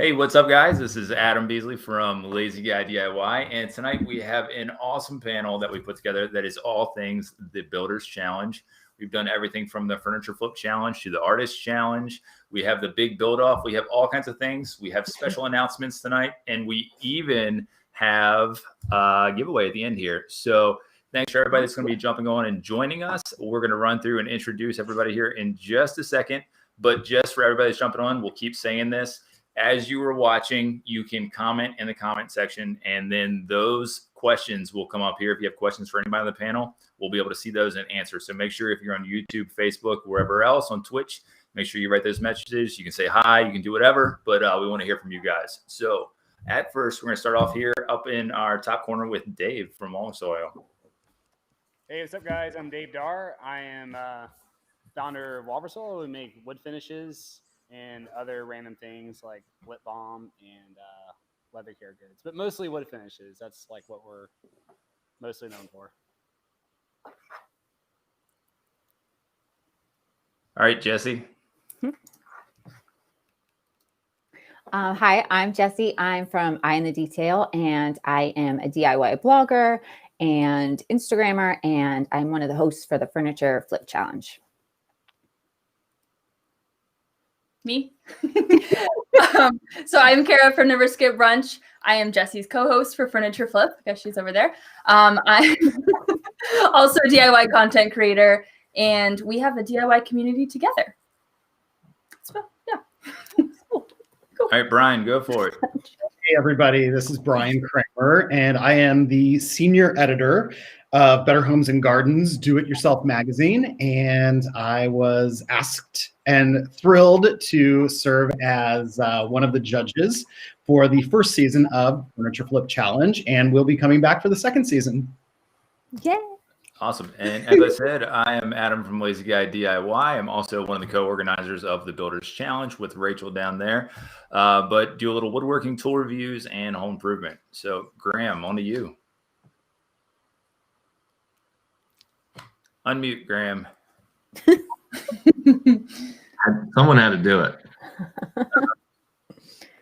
Hey, what's up, guys? This is Adam Beasley from Lazy Guy DIY, and tonight we have an awesome panel that we put together that is all things the Builders Challenge. We've done everything from the Furniture Flip Challenge to the Artist Challenge. We have the Big Build Off. We have all kinds of things. We have special announcements tonight, and we even have a giveaway at the end here. So thanks for everybody that's going to be jumping on and joining us. We're going to run through and introduce everybody here in just a second, but just for everybody that's jumping on, we'll keep saying this. As you were watching, you can comment in the comment section, and then those questions will come up here. If you have questions for anybody on the panel, we'll be able to see those and answer. So make sure if you're on YouTube, Facebook, wherever else, on Twitch, make sure you write those messages. You can say hi, you can do whatever, but we want to hear from you guys. So at first, we're going to start off here up in our top corner with Dave from All Soil. Hey, what's up, guys? I'm Dave Darr. I am founder of Walversol. We make wood finishes and other random things like lip balm and leather care goods, but mostly wood finishes. That's like what we're mostly known for. All right, Jesse. Hi, I'm Jessie. I'm from Eye in the Detail, and I am a DIY blogger and Instagrammer, and I'm one of the hosts for the Furniture Flip Challenge. Me. So I'm Kara from Never Skip Brunch. I am Jessie's co-host for Furniture Flip. I guess she's over there. I'm also a DIY content creator, and we have a DIY community together. So yeah. Cool. All right, Brian, go for it. Hey, everybody. This is Brian Kramer, and I am the senior editor of Better Homes and Gardens Do-It-Yourself magazine, and I was asked and thrilled to serve as one of the judges for the first season of Furniture Flip Challenge, and we'll be coming back for the second season. Yay! Awesome. And as I said, I am Adam from Lazy Guy DIY. I'm also one of the co-organizers of the Builders Challenge with Rachel down there, but do a little woodworking, tool reviews, and home improvement. So, Graham, on to you. Unmute, Graham. Someone had to do it.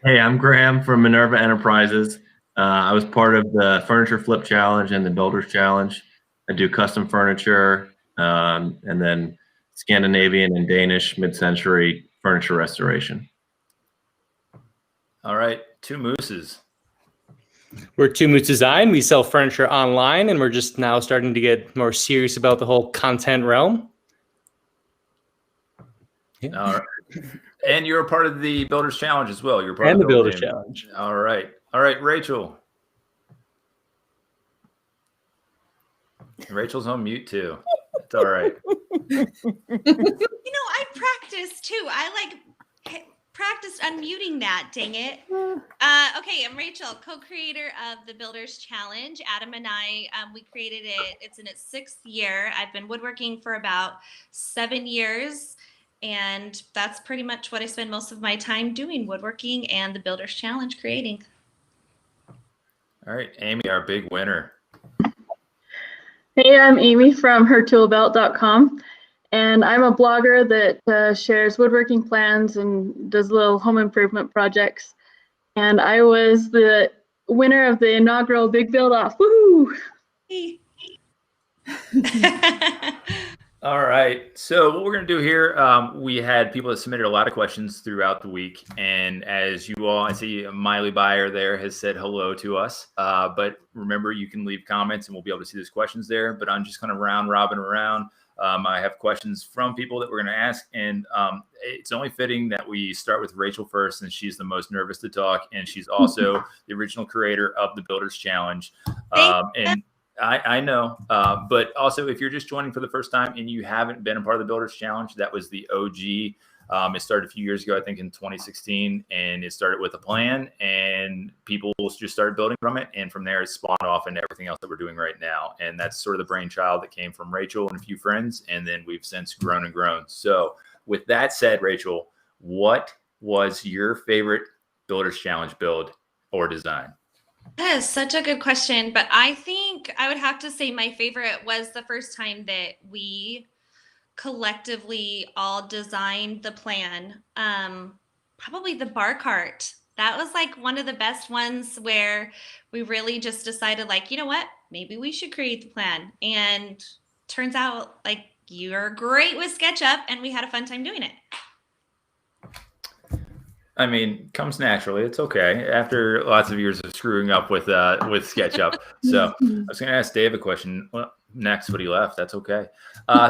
Hey, I'm Graham from Minerva Enterprises. I was part of the Furniture Flip Challenge and the Builders Challenge. I do custom furniture and then Scandinavian and Danish mid-century furniture restoration. All right, Two Mooses. We're Two Moose Design. We sell furniture online, and we're just now starting to get more serious about the whole content realm. Yeah. All right. And you're a part of the Builders Challenge as well. You're part and of the Builders Challenge. All right. All right, Rachel. Rachel's on mute too. It's all right. I practice too. I practiced unmuting that, dang it. Okay, I'm Rachel, co-creator of the Builders Challenge. Adam and I, we created it. It's in its 6th year. I've been woodworking for about 7 years, and that's pretty much what I spend most of my time doing, woodworking and the Builders Challenge creating. All right, Amy, our big winner. Hey, I'm Amy from hertoolbelt.com, and I'm a blogger that shares woodworking plans and does little home improvement projects. And I was the winner of the inaugural Big Build Off. Woohoo! All right. So what we're going to do here, we had people that submitted a lot of questions throughout the week. And as you all, I see Miley Byer there has said hello to us. But remember, you can leave comments and we'll be able to see those questions there. But I'm just going to round robin around. I have questions from people that we're going to ask. And it's only fitting that we start with Rachel first, since she's the most nervous to talk. And she's also the original creator of the Builders Challenge. I know, but also if you're just joining for the first time and you haven't been a part of the Builders Challenge, that was the OG. It started a few years ago, I think in 2016, and it started with a plan, and people just started building from it. And from there, it spawned off into everything else that we're doing right now. And that's sort of the brainchild that came from Rachel and a few friends. And then we've since grown and grown. So with that said, Rachel, what was your favorite Builders Challenge build or design? That is such a good question, but I think I would have to say my favorite was the first time that we collectively all designed the plan. Probably the bar cart That was like one of the best ones where we really just decided, like, you know what, maybe we should create the plan. And turns out like you're great with SketchUp, and we had a fun time doing it. I mean, comes naturally. It's okay after lots of years of screwing up with SketchUp. So I was going to ask Dave a question. Well, next, but he left. That's okay.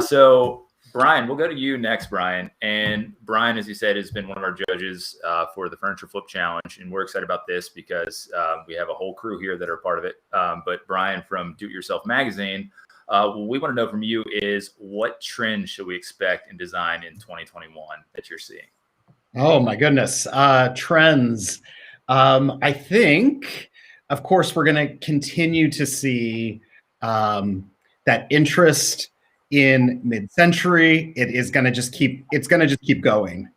So Brian, we'll go to you next, Brian. And Brian, as you said, has been one of our judges for the Furniture Flip Challenge, and we're excited about this because we have a whole crew here that are part of it. But Brian from Do It Yourself Magazine, what we want to know from you is what trends should we expect in design in 2021 that you're seeing? Oh my goodness. Trends. I think, of course, we're going to continue to see that interest in mid-century. It is going to just keep, it's going to just keep going.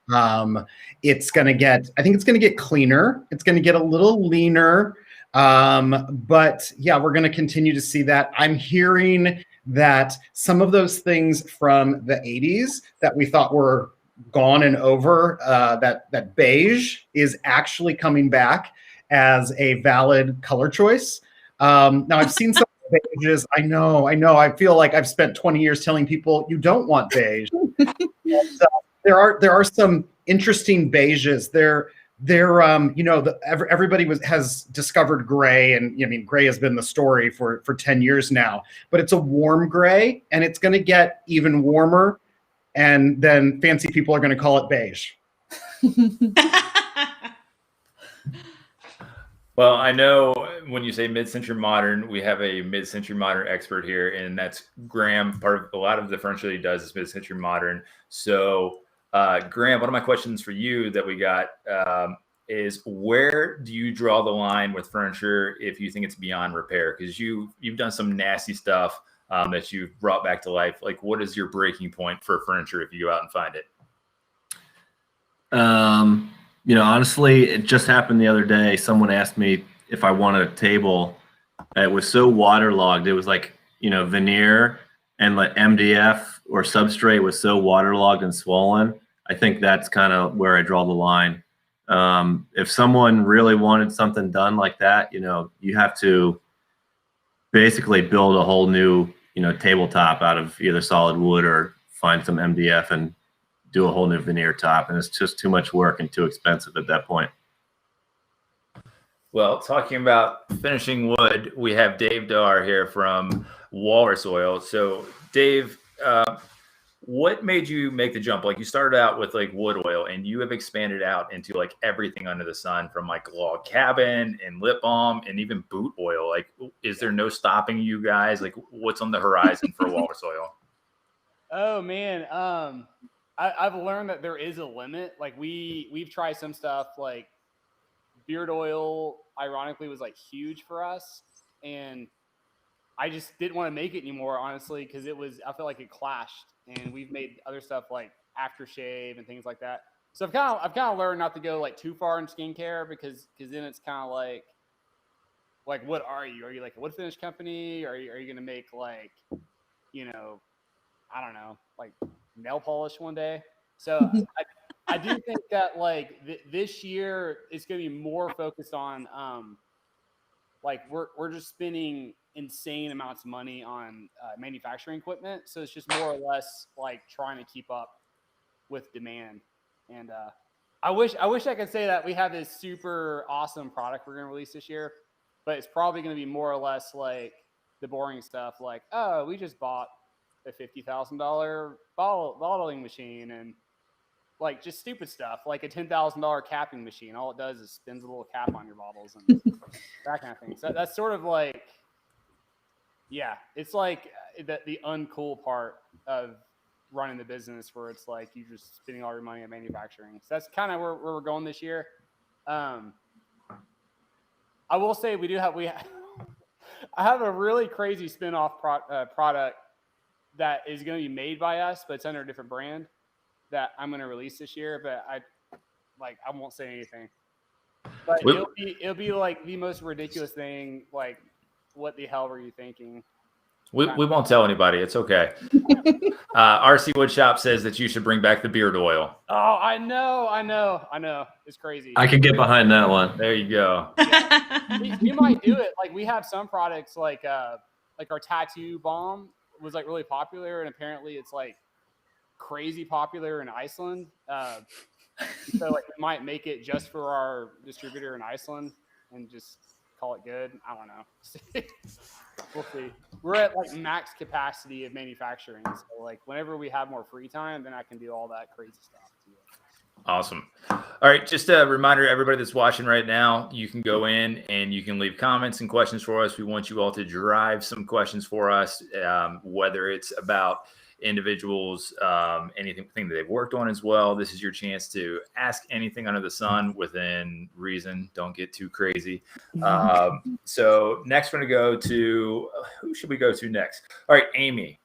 It's going to get, I think it's going to get cleaner. It's going to get a little leaner. But yeah, we're going to continue to see that. I'm hearing that some of those things from the 80s that we thought were gone and over, that beige is actually coming back as a valid color choice. Now I've seen some beiges. I know. I feel like I've spent 20 years telling people you don't want beige. So there are some interesting beiges. Everybody has discovered gray, and I mean, gray has been the story for 10 years now, but it's a warm gray, and it's going to get even warmer. And then fancy people are going to call it beige. Well, I know when you say mid-century modern, we have a mid-century modern expert here, and that's Graham. Part of a lot of the furniture that he does is mid-century modern. So, Graham, one of my questions for you that we got is, where do you draw the line with furniture if you think it's beyond repair? Because you've done some nasty stuff that you've brought back to life. Like, what is your breaking point for furniture if you go out and find it? Honestly, it just happened the other day. Someone asked me if I wanted a table that was so waterlogged. It was like, veneer and like MDF or substrate was so waterlogged and swollen. I think that's kind of where I draw the line. If someone really wanted something done like that, you have to basically build a whole new, tabletop out of either solid wood or find some MDF and do a whole new veneer top. And it's just too much work and too expensive at that point. Well, talking about finishing wood, we have Dave Dar here from Walrus Oil. So Dave, what made you make the jump? Like, you started out with like wood oil, and you have expanded out into like everything under the sun, from like log cabin and lip balm and even boot oil. Like, is there no stopping you guys? Like, what's on the horizon for Walrus Oil? Oh man, I've learned that there is a limit. Like we've tried some stuff, like beard oil, ironically, was like huge for us, and I just didn't want to make it anymore, honestly, because I felt like it clashed. And we've made other stuff like aftershave and things like that. So I've kind of learned not to go like too far in skincare, because then it's kind of like what are you? Are you like a wood finish company? Are you going to make like, I don't know, like nail polish one day? So I do think that like this year it's going to be more focused on like we're just spending insane amounts of money on manufacturing equipment. So it's just more or less like trying to keep up with demand. And I wish I could say that we have this super awesome product we're going to release this year, but it's probably going to be more or less like the boring stuff. Like, oh, we just bought a $50,000 bottling machine, and like just stupid stuff, like a $10,000 capping machine. All it does is spins a little cap on your bottles and that kind of thing. So that's sort of like, yeah, it's like the uncool part of running the business, where it's like you're just spending all your money on manufacturing. So that's kind of where we're going this year. I will say I have a really crazy spin-off product that is going to be made by us, but it's under a different brand that I'm going to release this year. But I won't say anything. But it'll be like the most ridiculous thing. Like, what the hell were you thinking? We won't tell anybody. It's okay. RC Woodshop says that you should bring back the beard oil. Oh, I know. It's crazy. I can get behind that one. There you go. we might do it. Like we have some products like our tattoo balm was like really popular, and apparently it's like crazy popular in Iceland. So like we might make it just for our distributor in Iceland and just call it good. I don't know. We'll see. We're at like max capacity of manufacturing. So like whenever we have more free time, then I can do all that crazy stuff too. Awesome. All right. Just a reminder to everybody that's watching right now, you can go in and you can leave comments and questions for us. We want you all to drive some questions for us, whether it's about individuals, anything that they've worked on as well. This is your chance to ask anything under the sun within reason. Don't get too crazy. So next we're going to go to, who should we go to next? All right, Amy.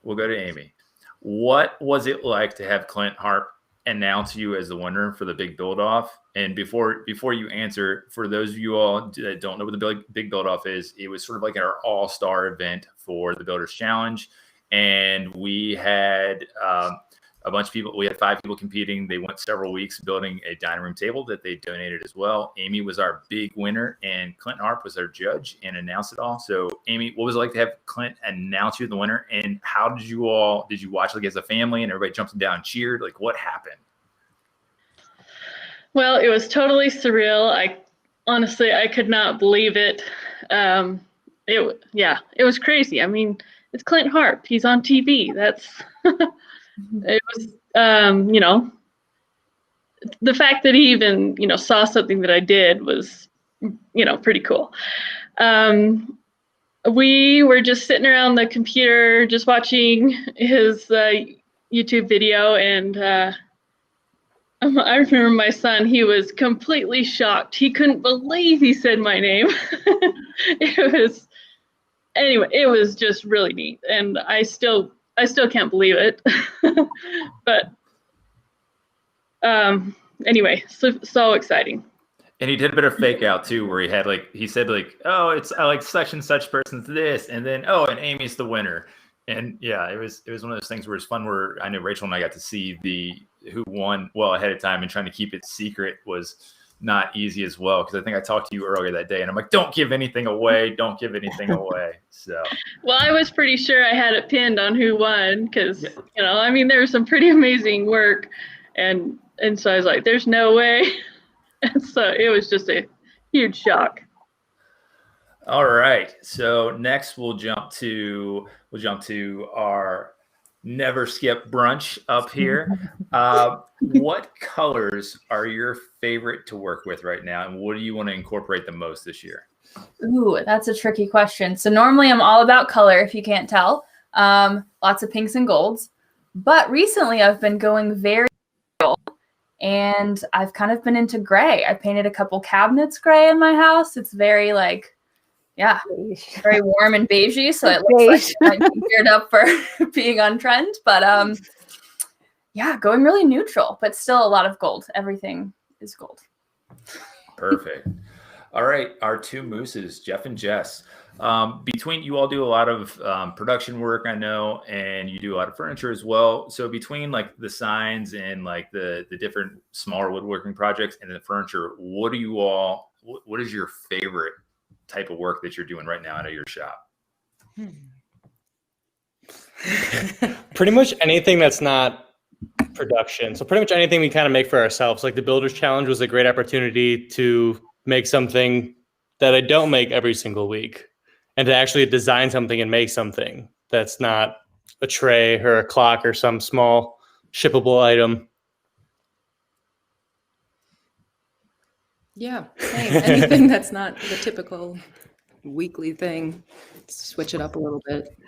We'll go to Amy. What was it like to have Clint Harp announce you as the winner for the big build off? And before you answer, for those of you all that don't know what the big build off is, it was sort of like our all-star event for the Builders Challenge. And we had a bunch of people. We had 5 people competing. They went several weeks building a dining room table that they donated as well. Amy was our big winner, and Clint Harp was our judge and announced it all. So, Amy, what was it like to have Clint announce you the winner? And how did you watch like as a family and everybody jumped down and cheered? Like, what happened? Well, it was totally surreal. I honestly could not believe it. It was crazy. I mean, it's Clint Harp. He's on TV. That's it was, the fact that he even, saw something that I did was, pretty cool. We were just sitting around the computer, just watching his YouTube video. And I remember my son, he was completely shocked. He couldn't believe he said my name. It was just really neat, and I still can't believe it. But anyway, so exciting. And he did a bit of fake out too, where he said oh, it's I like such and such person's this, and then and Amy's the winner. And yeah, it was one of those things where it's fun. Where I know Rachel and I got to see who won well ahead of time, and trying to keep it secret was not easy as well, because I think I talked to you earlier that day and I'm like, don't give anything away. So well, I was pretty sure I had it pinned on who won, because there was some pretty amazing work, and so I was like, there's no way. And so it was just a huge shock. All right, so next we'll jump to our never skip brunch up here. What colors are your favorite to work with right now, and what do you want to incorporate the most this year? Ooh, that's a tricky question. So normally I'm all about color, if you can't tell. Lots of pinks and golds. But recently I've been going very gold, and I've kind of been into gray. I painted a couple cabinets gray in my house. It's very very warm and beigey, so it looks like I'm geared up for being on trend. But going really neutral, but still a lot of gold. Everything is gold. Perfect. All right, our 2 mooses, Jeff and Jess. Between you all do a lot of production work, I know, and you do a lot of furniture as well. So between like the signs and like the different smaller woodworking projects and the furniture, what is your favorite type of work that you're doing right now out of your shop? Pretty much anything that's not production. So pretty much anything we kind of make for ourselves. Like the Builders Challenge was a great opportunity to make something that I don't make every single week, and to actually design something and make something that's not a tray or a clock or some small shippable item. Yeah, same. Anything that's not the typical weekly thing, switch it up a little bit.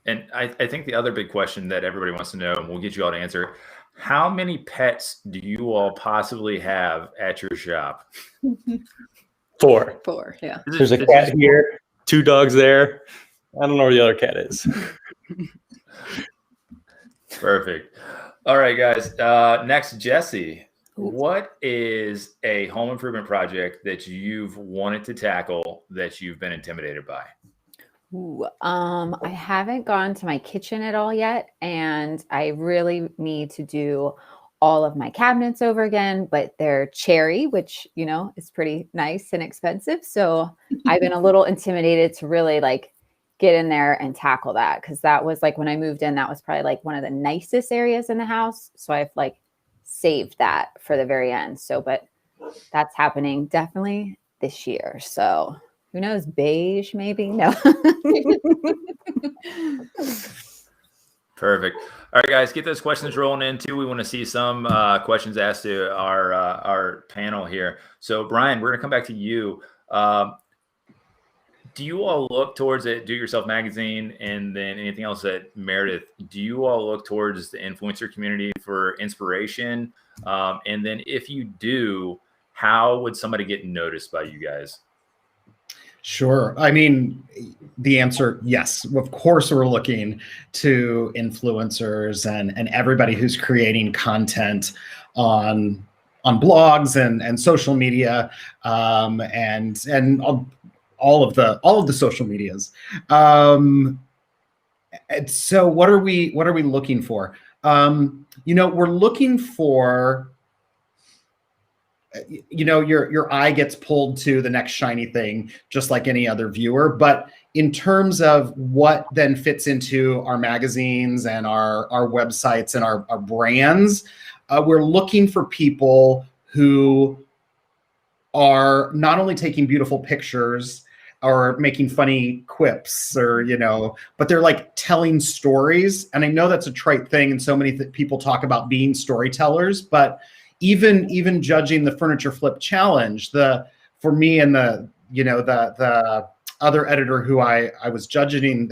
And I think the other big question that everybody wants to know, and we'll get you all to answer, how many pets do you all possibly have at your shop? 4. 4, yeah. There's a cat here, 2 dogs there. I don't know where the other cat is. Perfect. All right, guys. Next, Jesse. What is a home improvement project that you've wanted to tackle that you've been intimidated by? Ooh, I haven't gone to my kitchen at all yet, and I really need to do all of my cabinets over again, but they're cherry, which, is pretty nice and expensive. So I've been a little intimidated to really like get in there and tackle that, because that was like when I moved in, that was probably like one of the nicest areas in the house. So I've like saved that for the very end. So, but that's happening definitely this year. So who knows, beige maybe? No. Perfect. All right, guys, get those questions rolling in too. We want to see some questions asked to our panel here. So, Brian, we're going to come back to you. Do you all look towards it, Do It Yourself Magazine, and then anything else at Meredith? Do you all look towards the influencer community for inspiration? And then if you do, how would somebody get noticed by you guys? Sure. I mean, the answer, yes. Of course, we're looking to influencers and everybody who's creating content on blogs and social media, and all of the social medias. And so what are we looking for? We're looking for, your eye gets pulled to the next shiny thing, just like any other viewer. But in terms of what then fits into our magazines and our websites and our brands, we're looking for people who are not only taking beautiful pictures or making funny quips but they're like telling stories. And I know that's a trite thing, and so many people talk about being storytellers, but even judging the Furniture Flip Challenge, for me and the other editor who I was judging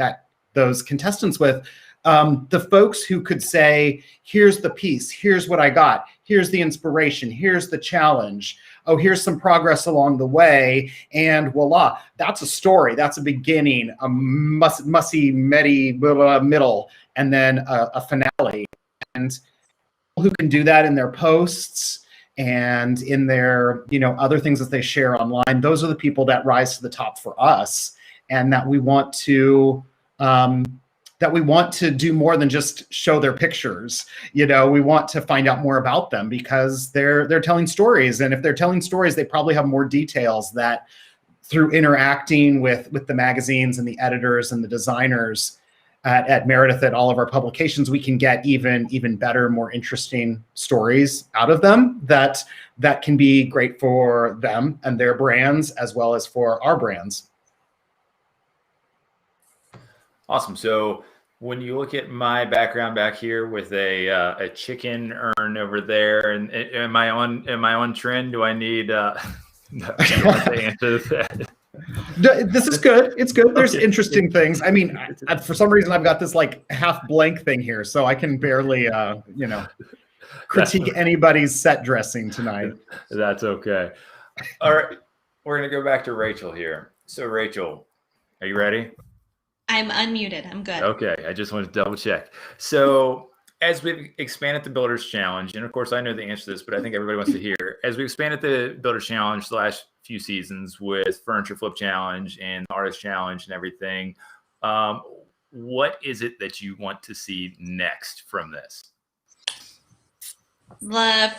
those contestants with, the folks who could say, here's the piece, here's what I got, here's the inspiration, here's the challenge, oh, here's some progress along the way, and voila, that's a story, that's a beginning, a mussy, middle, and then a finale. And who can do that in their posts and in their other things that they share online, those are the people that rise to the top for us, and that we want to do more than just show their pictures. We want to find out more about them, because they're telling stories, and if they're telling stories, they probably have more details that through interacting with the magazines and the editors and the designers at Meredith, at all of our publications, we can get even better, more interesting stories out of them that can be great for them and their brands, as well as for our brands. Awesome. So when you look at my background back here with a chicken urn over there, and am I on trend? Do I need to answer that? This is good. It's good. There's interesting things. I mean, for some reason, I've got this like half blank thing here, so I can barely, critique anybody's set dressing tonight. That's okay. All right, we're gonna go back to Rachel here. So, Rachel, are you ready? I'm unmuted. I'm good. Okay, I just wanted to double check. So, as we've expanded the Builders Challenge, and of course I know the answer to this, but I think everybody wants to hear, as we expanded the Builders Challenge the last few seasons with Furniture Flip Challenge and Artist Challenge and everything, what is it that you want to see next from this?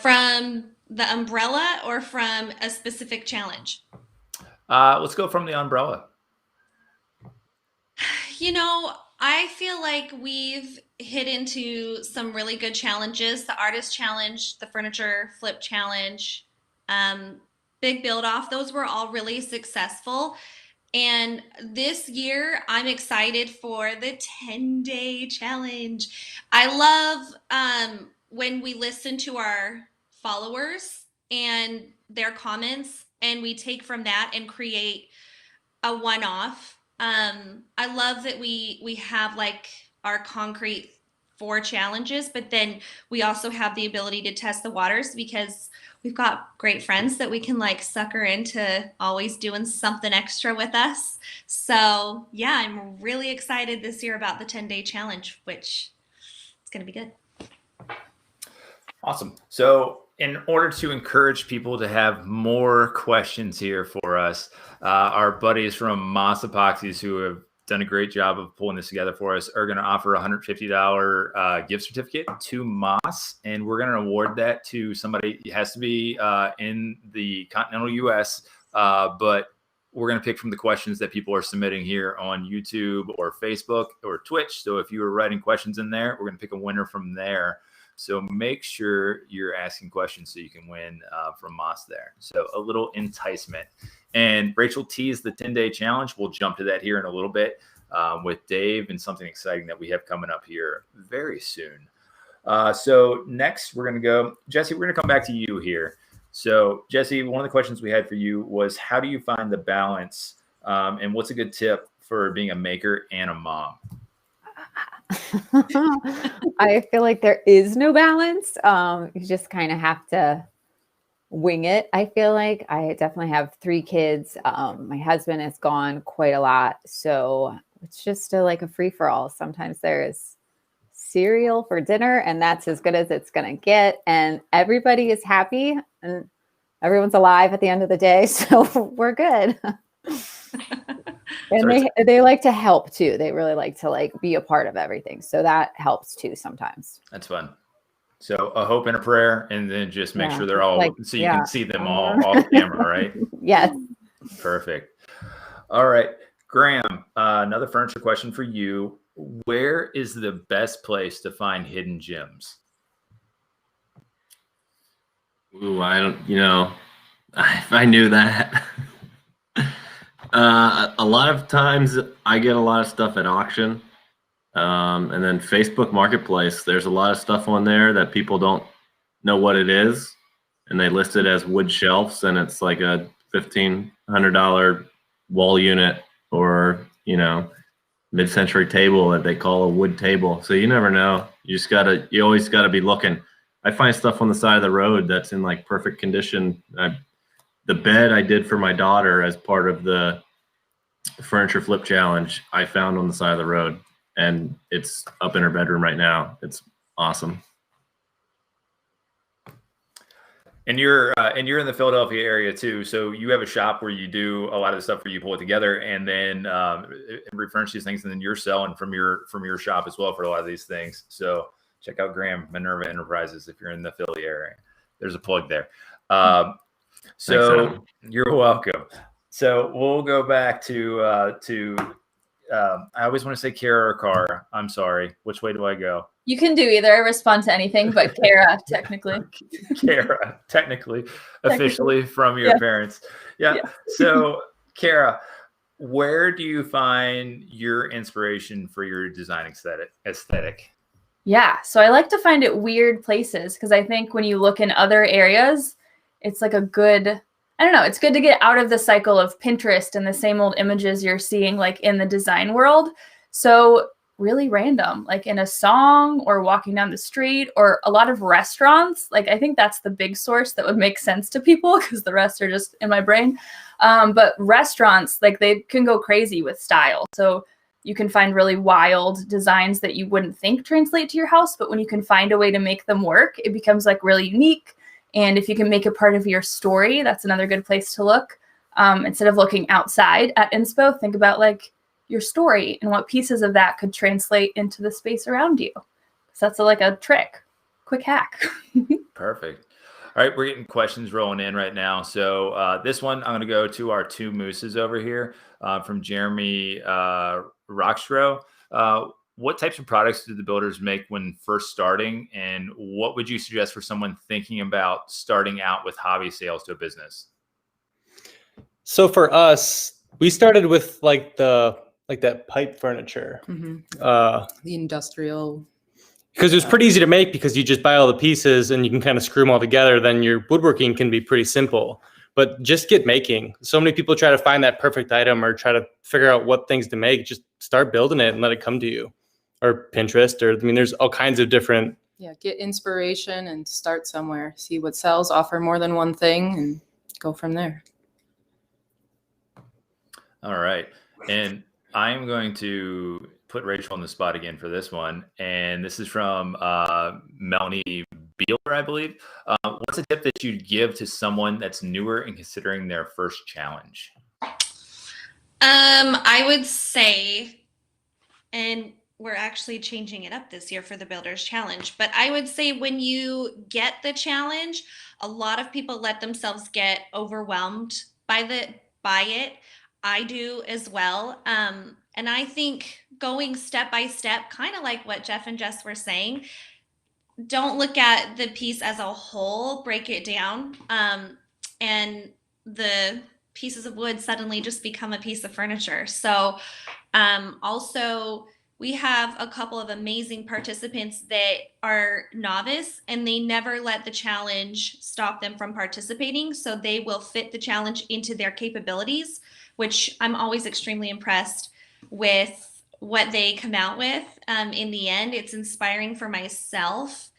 From the umbrella or from a specific challenge? Let's go from the umbrella. I feel like we've hit into some really good challenges. The Artist Challenge, the Furniture Flip Challenge, Big Build Off, those were all really successful. And this year, I'm excited for the 10-day challenge. I love when we listen to our followers and their comments, and we take from that and create a one-off. I love that we have like our concrete 4 challenges, but then we also have the ability to test the waters, because we've got great friends that we can like sucker into always doing something extra with us. So yeah, I'm really excited this year about the 10-day challenge, which is going to be good. Awesome. So in order to encourage people to have more questions here for us, our buddies from Moss Epoxies, who have done a great job of pulling this together for us, are going to offer a $150 gift certificate to Moss, and we're going to award that to somebody. It has to be in the continental U.S., but we're going to pick from the questions that people are submitting here on YouTube or Facebook or Twitch. So if you are writing questions in there, we're going to pick a winner from there. So make sure you're asking questions so you can win from Moss there. So a little enticement. And Rachel teased the 10-day challenge. We'll jump to that here in a little bit with Dave and something exciting that we have coming up here very soon. So next we're going to go, Jesse, we're going to come back to you here. So Jesse, one of the questions we had for you was, how do you find the balance and what's a good tip for being a maker and a mom? I feel like there is no balance. You just kind of have to wing it. I feel like I definitely have 3 kids. My husband is gone quite a lot. So it's just like a free for all. Sometimes there's cereal for dinner and that's as good as it's going to get. And everybody is happy and everyone's alive at the end of the day. So we're good. And they like to help too. They really like to be a part of everything. So that helps too sometimes. That's fun. So a hope and a prayer, and then just make sure they're all so you can see them all off camera, right? Yes. Perfect. All right, Graham, another furniture question for you. Where is the best place to find hidden gems? Ooh, I don't, if I knew that. A lot of times I get a lot of stuff at auction. And then Facebook Marketplace, there's a lot of stuff on there that people don't know what it is. And they list it as wood shelves, and it's like a $1,500 wall unit or, mid-century table that they call a wood table. So you never know. You always gotta be looking. I find stuff on the side of the road that's in like perfect condition. The bed I did for my daughter as part of the furniture flip challenge, I found on the side of the road, and it's up in her bedroom right now. It's awesome. And you're in the Philadelphia area too, so you have a shop where you do a lot of the stuff where you pull it together and then refurnish these things, and then you're selling from your shop as well for a lot of these things. So check out Graham, Minerva Enterprises, if you're in the Philly area. There's a plug there. So you're welcome. So we'll go back to I always want to say Kara or Cara. I'm sorry. Which way do I go? You can do either. I respond to anything, but Kara, technically. Kara, technically, officially from your parents. Yeah. So Kara, where do you find your inspiration for your design aesthetic? Yeah. So I like to find it weird places, because I think when you look in other areas, it's like it's good to get out of the cycle of Pinterest and the same old images you're seeing like in the design world. So really random, like in a song or walking down the street or a lot of restaurants. Like I think that's the big source that would make sense to people, because the rest are just in my brain. But restaurants, like they can go crazy with style. So you can find really wild designs that you wouldn't think translate to your house, but when you can find a way to make them work, it becomes like really unique. And if you can make it part of your story, that's another good place to look. Instead of looking outside at inspo, think about like your story and what pieces of that could translate into the space around you. So that's like a trick, quick hack. Perfect. All right, we're getting questions rolling in right now. So this one, I'm going to go to our 2 mooses over here from Jeremy Rockstro. What types of products do the builders make when first starting? And what would you suggest for someone thinking about starting out with hobby sales to a business? So for us, we started with that pipe furniture. The industrial. Because it was pretty easy to make, because you just buy all the pieces and you can kind of screw them all together. Then your woodworking can be pretty simple. But just get making. So many people try to find that perfect item or try to figure out what things to make. Just start building it and let it come to you. Or Pinterest, there's all kinds of different. Yeah, get inspiration and start somewhere. See what sells, offer more than one thing, and go from there. All right. And I'm going to put Rachel on the spot again for this one. And this is from Melanie Beeler, I believe. What's a tip that you'd give to someone that's newer and considering their first challenge? I would say and we're actually changing it up this year for the Builders Challenge. But I would say when you get the challenge, a lot of people let themselves get overwhelmed by it. I do as well. And I think going step by step, kind of like what Jeff and Jess were saying, don't look at the piece as a whole, break it down. And the pieces of wood suddenly just become a piece of furniture. So also, we have a couple of amazing participants that are novice and they never let the challenge stop them from participating. So they will fit the challenge into their capabilities, which I'm always extremely impressed with what they come out with. In the end, it's inspiring for myself.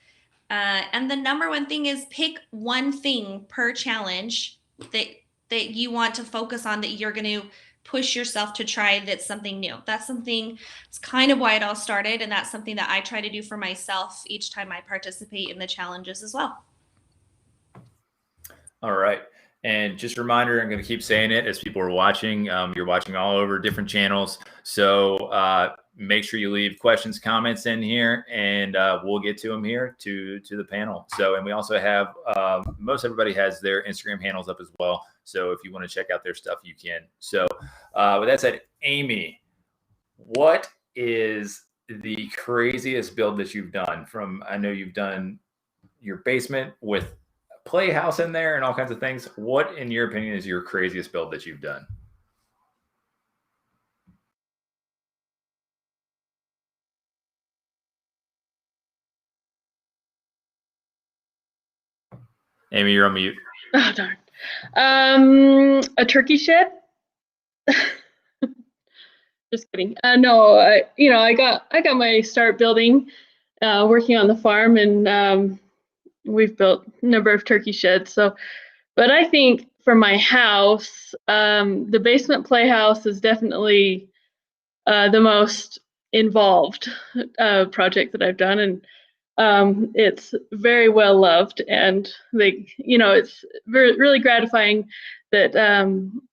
And the number one thing is pick one thing per challenge that you want to focus on, that you're going to push yourself to try, that's something new. That's kind of why it all started. And that's something that I try to do for myself each time I participate in the challenges as well. All right. And just a reminder, I'm going to keep saying it as people are watching. You're watching all over different channels. So make sure you leave questions, comments in here, and we'll get to them here to the panel. So, and we also have, most everybody has their Instagram handles up as well. So if you want to check out their stuff, you can. So with that said, Amy, what is the craziest build that you've done? I know you've done your basement with a playhouse in there and all kinds of things. What, in your opinion, is your craziest build that you've done? Amy, you're on mute. Oh, darn. A turkey shed? Just kidding. No, I got my start building, working on the farm, and we've built a number of turkey sheds. So, but I think for my house, the basement playhouse is definitely the most involved project that I've done, and it's very well loved, and it's really gratifying that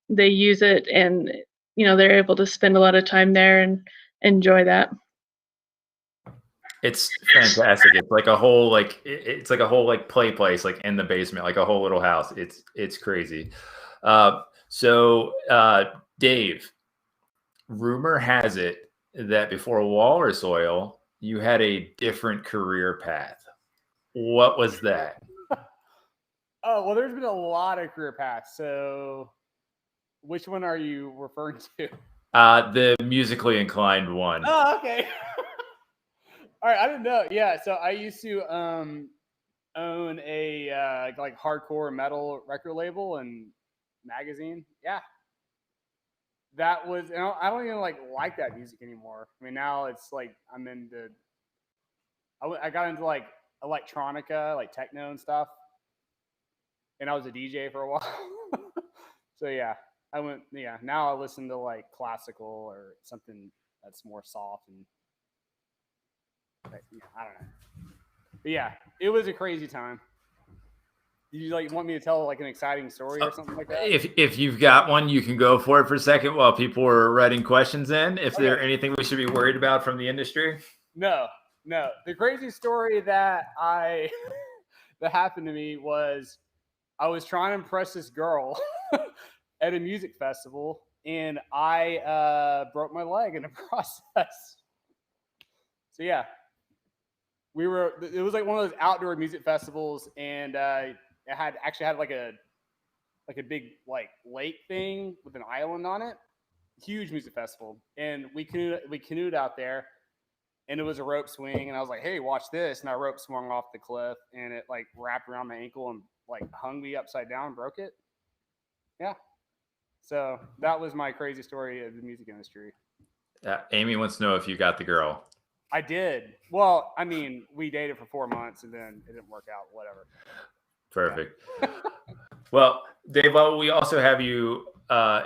they use it, and they're able to spend a lot of time there and enjoy that. It's fantastic. It's like a whole play place, like in the basement, like a whole little house. It's crazy. So Dave, rumor has it that before Walrus Oil, you had a different career path. What was that? Oh, well, there's been a lot of career paths. So which one are you referring to? The musically inclined one. Oh, okay. All right, I didn't know. Yeah, so I used to own a like hardcore metal record label and magazine. Yeah. That was, I don't even like that music anymore. I mean, now it's like I got into like electronica, like techno and stuff. And I was a DJ for a while. So yeah, now I listen to like classical or something that's more soft, and I don't know. But yeah, it was a crazy time. Did you want me to tell like an exciting story or something like that? If you've got one, you can go for it for a second while people are writing questions in. If there anything we should be worried about from the industry? No. The crazy story that that happened to me was I was trying to impress this girl at a music festival, and I broke my leg in the process. So yeah, it was like one of those outdoor music festivals, and it had like a big like lake thing with an island on it. Huge music festival, and we canoed out there, and it was a rope swing, and I was like, hey, watch this, and I rope swung off the cliff, and it like wrapped around my ankle and like hung me upside down and broke it. Yeah. So that was my crazy story of the music industry. Amy wants to know if you got the girl. I did. Well, I mean, we dated for 4 months and then it didn't work out, whatever. Perfect. Well, Dave, we also have you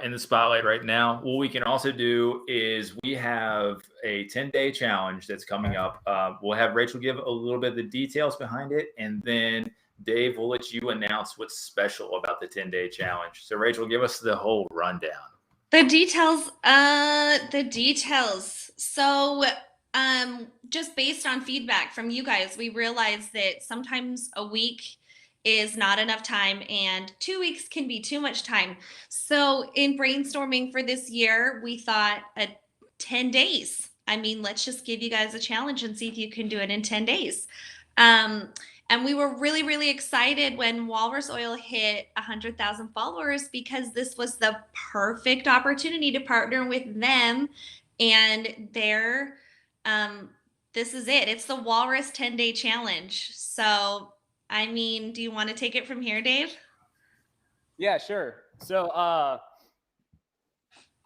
in the spotlight right now. What we can also do is we have a 10-day challenge that's coming up. We'll have Rachel give a little bit of the details behind it, and then Dave, we'll let you announce what's special about the 10-day challenge. So Rachel, give us the whole rundown. The details. So, just based on feedback from you guys, we realized that sometimes a week is not enough time and 2 weeks can be too much time. So, in brainstorming for this year, we thought 10 days. I mean, let's just give you guys a challenge and see if you can do it in 10 days. And we were really, really excited when Walrus Oil hit 100,000 followers because this was the perfect opportunity to partner with them. And this is it. It's the Walrus 10-day challenge. So, I mean, do you want to take it from here, Dave? Yeah, sure. So,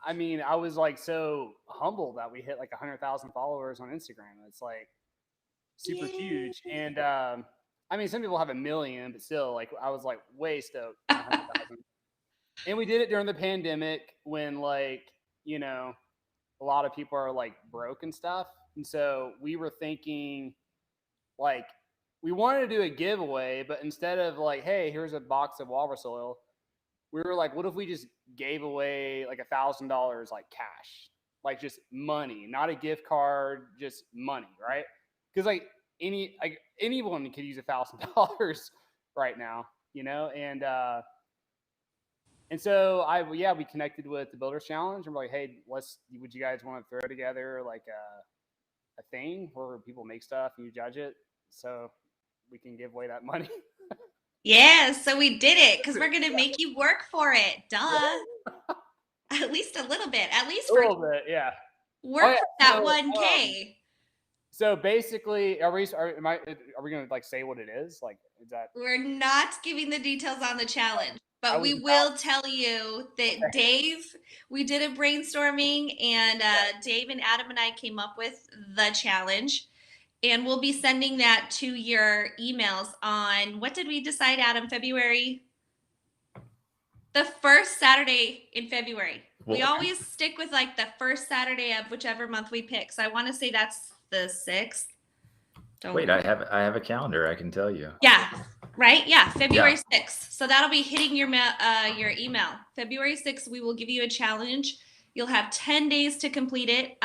I mean, I was like so humbled that we hit like 100,000 followers on Instagram. It's like super huge. And I mean, some people have 1 million, but still, like, I was like way stoked. 100,000. And we did it during the pandemic when, like, you know, a lot of people are like broke and stuff. And so we were thinking, like, we wanted to do a giveaway, but instead of like, hey, here's a box of Walrus Oil, we were like, what if we just gave away like $1,000 like cash, like just money, not a gift card, just money, right? Because like anyone could use $1,000 right now, you know, and so we connected with the Builders Challenge and we're like, hey, would you guys want to throw together like a thing where people make stuff and you judge it so we can give away that money? Yeah, so we did it because we're going to make you work for it. Duh. At least a little bit. At least A little bit, yeah. Work for that 1K. So basically, are we going to like say what it is? Like, is that? We're not giving the details on the challenge, but we will tell you that Dave, we did a brainstorming and Dave and Adam and I came up with the challenge. And we'll be sending that to your emails on, what did we decide, Adam? February? The first Saturday in February. We always stick with like the first Saturday of whichever month we pick. So I want to say that's the 6th. Wait, I have a calendar. I can tell you. Yeah, right? Yeah, February 6th. So that'll be hitting your email. February 6th, we will give you a challenge. You'll have 10 days to complete it.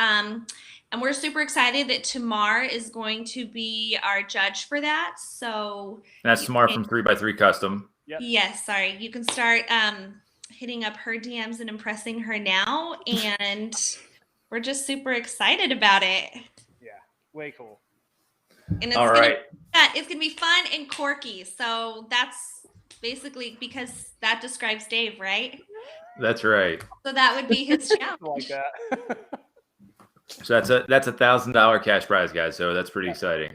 And we're super excited that Tamar is going to be our judge for that. So that's Tamar from 3x3 Custom. Yep. Yes, sorry. You can start hitting up her DMs and impressing her now. And we're just super excited about it. Yeah, way cool. And it's gonna be fun and quirky. So that's basically because that describes Dave, right? That's right. So that would be his challenge. Like that. So that's $1,000 cash prize, guys. So that's pretty exciting.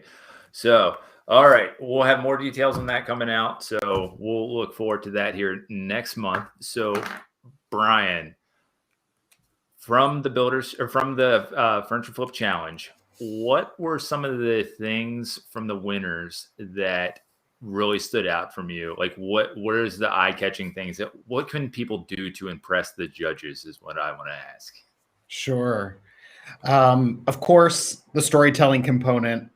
So, all right, we'll have more details on that coming out. So we'll look forward to that here next month. So, Brian, from the Furniture Flip Challenge, what were some of the things from the winners that really stood out from you? Like, what is the eye-catching things what can people do to impress the judges? Is what I want to ask. Sure. Of course, the storytelling component,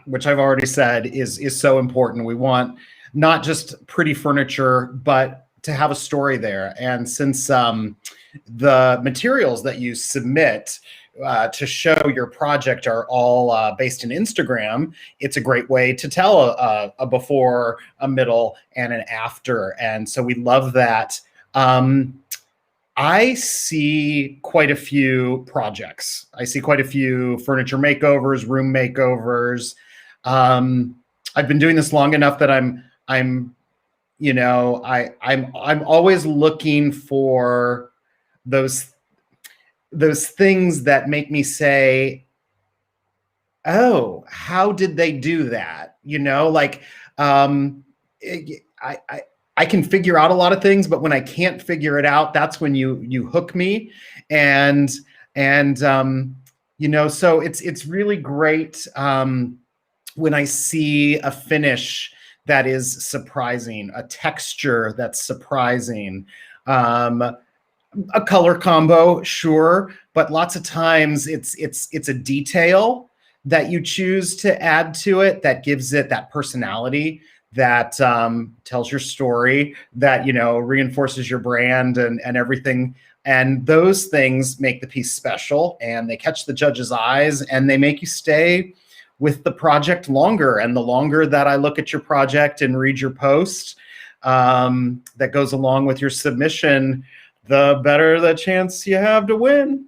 which I've already said is so important. We want not just pretty furniture, but to have a story there. And since the materials that you submit to show your project are all based in Instagram, it's a great way to tell a before, a middle, and an after. And so we love that. I see quite a few projects. I see quite a few furniture makeovers, room makeovers. I've been doing this long enough that I'm always looking for those things that make me say, oh, how did they do that? You know, like I can figure out a lot of things, but when I can't figure it out, that's when you hook me. And so it's really great when I see a finish that is surprising, a texture that's surprising, a color combo, sure, but lots of times it's a detail that you choose to add to it that gives it that personality, that tells your story, that reinforces your brand and everything And those things make the piece special, and they catch the judge's eyes, and they make you stay with the project longer. And the longer that I look at your project and read your post that goes along with your submission, the better the chance you have to win.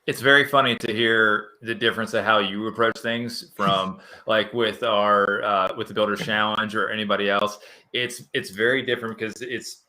It's very funny to hear the difference of how you approach things from like with our with the Builders Challenge or anybody else. It's very different because it's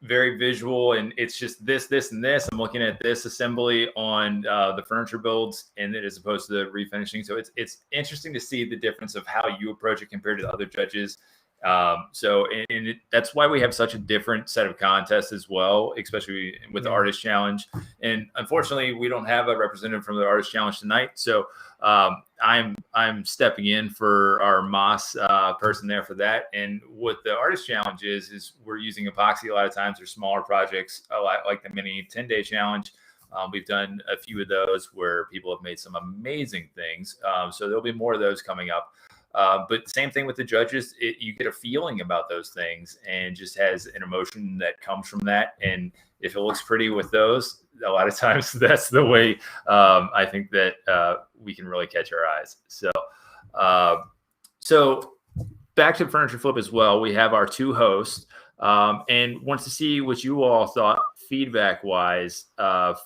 very visual, and it's just this, and this. I'm looking at this assembly on the furniture builds, and as opposed to the refinishing. So it's interesting to see the difference of how you approach it compared to the other judges. That's why we have such a different set of contests as well, especially with the Artist Challenge. And unfortunately, we don't have a representative from the Artist Challenge tonight. So I'm stepping in for our Moss person there for that. And what the Artist Challenge is we're using epoxy a lot of times. They're smaller projects, a lot like the mini 10-day challenge. We've done a few of those where people have made some amazing things. So there'll be more of those coming up. But same thing with the judges, you get a feeling about those things and just has an emotion that comes from that. And if it looks pretty with those, a lot of times that's the way I think that we can really catch our eyes. So back to Furniture Flip as well, we have our two hosts and wants to see what you all thought feedback wise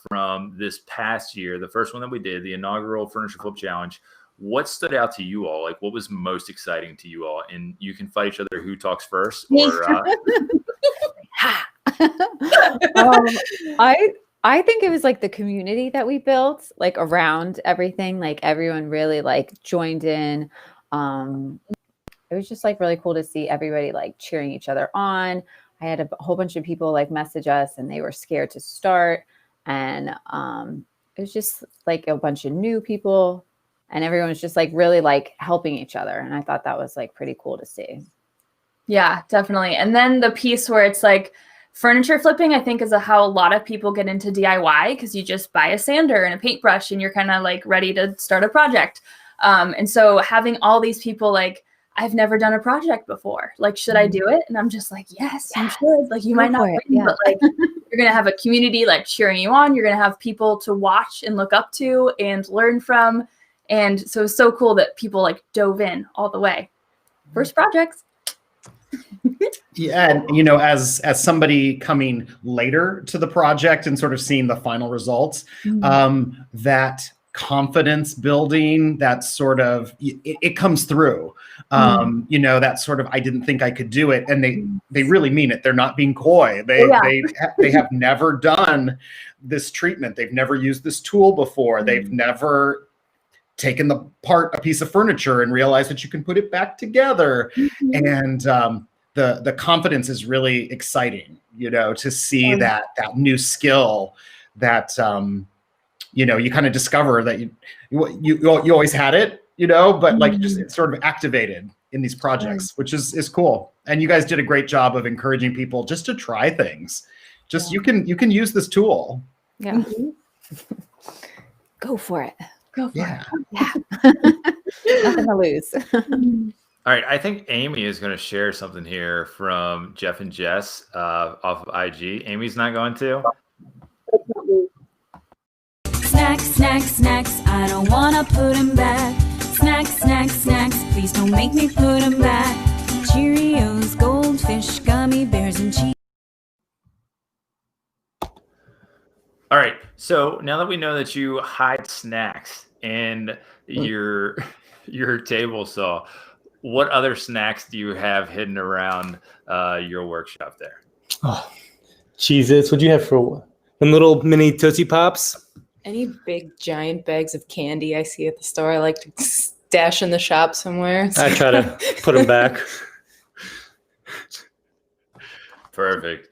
from this past year, the first one that we did, the inaugural Furniture Flip Challenge. What stood out to you all? Like, what was most exciting to you all? And you can fight each other who talks first. Or, I think it was like the community that we built, like around everything. Like everyone really like joined in. It was just like really cool to see everybody like cheering each other on. I had a whole bunch of people like message us, and they were scared to start. And it was just like a bunch of new people. And everyone was just like really like helping each other. And I thought that was like pretty cool to see. Yeah, definitely. And then the piece where it's like furniture flipping, I think is how a lot of people get into DIY, because you just buy a sander and a paintbrush and you're kind of like ready to start a project. And so having all these people like, I've never done a project before. Like, should I do it? And I'm just like, yes, you should. Like, you might not win, but like, you're going to have a community like cheering you on. You're going to have people to watch and look up to and learn from. And so it's so cool that people like dove in all the way. First projects. Yeah, and you know, as somebody coming later to the project and sort of seeing the final results, that confidence building, that sort of it comes through. You know, that sort of I didn't think I could do it, and they really mean it. They're not being coy. They have never done this treatment. They've never used this tool before. They've never taken apart a piece of furniture and realized that you can put it back together. And the confidence is really exciting, you know, to see that new skill that, you know, you kind of discover that you always had it, you know, but like it's sort of activated in these projects, which is cool. And you guys did a great job of encouraging people just to try things. Just you can use this tool. Yeah. Go for it. Go for it. Yeah. Nothing to lose. all right, I think Amy is going to share something here from Jeff and Jess off of IG. Amy's not going to? Snacks, snacks, snacks, I don't wanna put them back. Snacks, snacks, snacks, please don't make me put them back. Cheerios, goldfish, gummy bears, and cheese. All right, so now that we know that you hide snacks in your table saw, what other snacks do you have hidden around your workshop there? Oh, Cheez-Its. What'd you have for them little mini Tootsie Pops? Any big giant bags of candy I see at the store, I like to stash in the shop somewhere. I try to put them back. Perfect.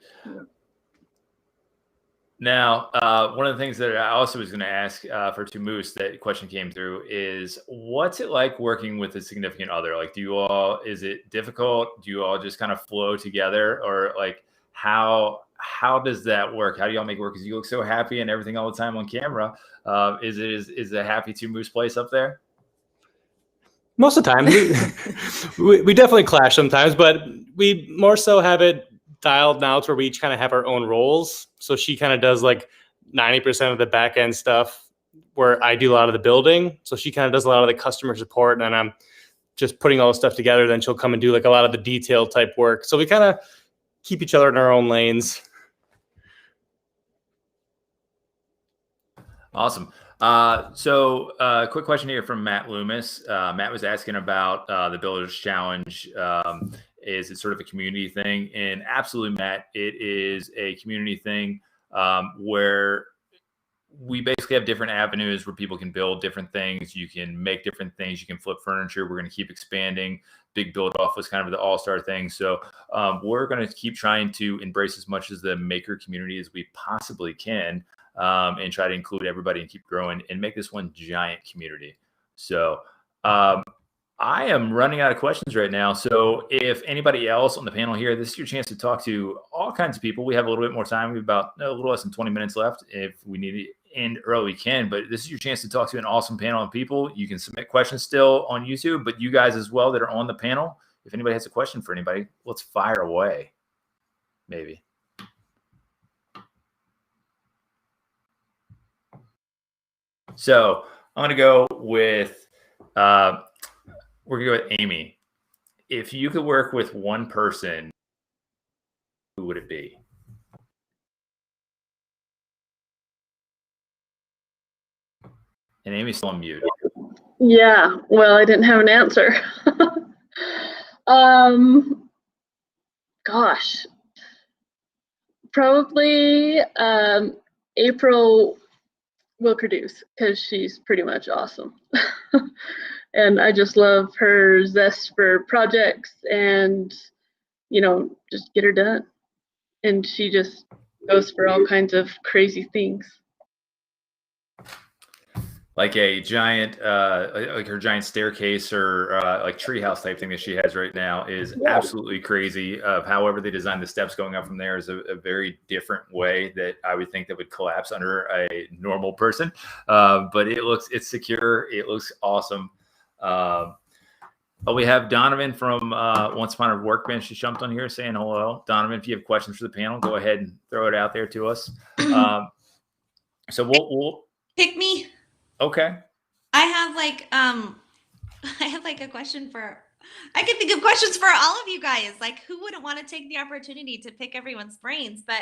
Now, one of the things that I also was going to ask for Moose, that question came through, is what's it like working with a significant other? Like, is it difficult? Do you all just kind of flow together, or like how does that work? How do y'all make it work? Because you look so happy and everything all the time on camera. Is a happy Moose place up there? Most of the time, we definitely clash sometimes, but we more so have it dialed now to where we each kind of have our own roles. So she kind of does like 90% of the back end stuff where I do a lot of the building. So she kind of does a lot of the customer support, and then I'm just putting all the stuff together. Then she'll come and do like a lot of the detail type work. So we kind of keep each other in our own lanes. Awesome. Quick question here from Matt Loomis. Matt was asking about the Builders Challenge. Is it sort of a community thing? And absolutely, Matt, it is a community thing where we basically have different avenues where people can build different things. You can make different things. You can flip furniture. We're going to keep expanding. Big Build Off was kind of the all-star thing. So we're going to keep trying to embrace as much as the maker community as we possibly can. And try to include everybody and keep growing and make this one giant community. So I am running out of questions right now. So if anybody else on the panel here, this is your chance to talk to all kinds of people. We have a little bit more time. We have about a little less than 20 minutes left. If we need to end early, we can. But this is your chance to talk to an awesome panel of people. You can submit questions still on YouTube, but you guys as well that are on the panel, if anybody has a question for anybody, let's fire away. Maybe. So I'm going to go with, we're going to go with Amy. If you could work with one person, who would it be? And Amy's still on mute. Yeah, well, I didn't have an answer. Gosh, probably April Wilkerduce, because she's pretty much awesome. And I just love her zest for projects and, you know, just get her done. And she just goes for all kinds of crazy things. Like a giant, like her giant staircase or like treehouse type thing that she has right now is absolutely crazy. However they designed the steps going up from there is a very different way that I would think that would collapse under a normal person. But it's secure. It looks awesome. But we have Donovan from Once Upon a Workbench just jumped on here saying hello. Donovan, if you have questions for the panel, go ahead and throw it out there to us. So we'll pick me. Okay. I have like a question for, I can think of questions for all of you guys. Like, who wouldn't want to take the opportunity to pick everyone's brains? But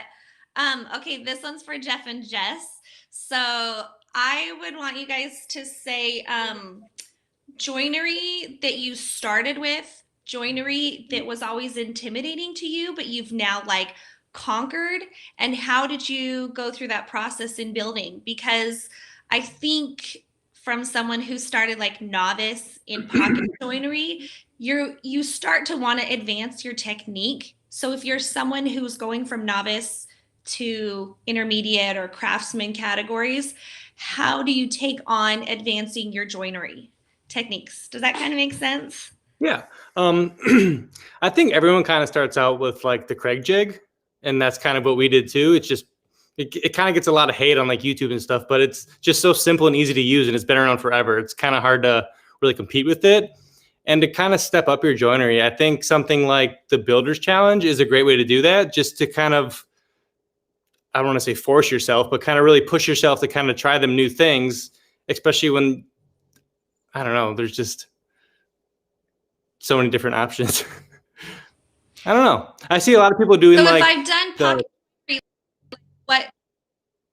okay, this one's for Jeff and Jess. So I would want you guys to say joinery that you started with, joinery that was always intimidating to you, but you've now like conquered, and how did you go through that process in building? Because I think from someone who started like novice in pocket joinery, you start to want to advance your technique. So if you're someone who's going from novice to intermediate or craftsman categories, how do you take on advancing your joinery techniques? Does that kind of make sense? Yeah. I think everyone kind of starts out with like the Craig jig, and that's kind of what we did too. It's just, it kind of gets a lot of hate on like YouTube and stuff, but it's just so simple and easy to use, and it's been around forever. It's kind of hard to really compete with it. And to kind of step up your joinery, I think something like the Builders Challenge is a great way to do that, just to kind of, I don't want to say force yourself, but kind of really push yourself to kind of try them new things, especially when, I don't know, there's just so many different options. I don't know. I see a lot of people doing so like. If I've done pocket,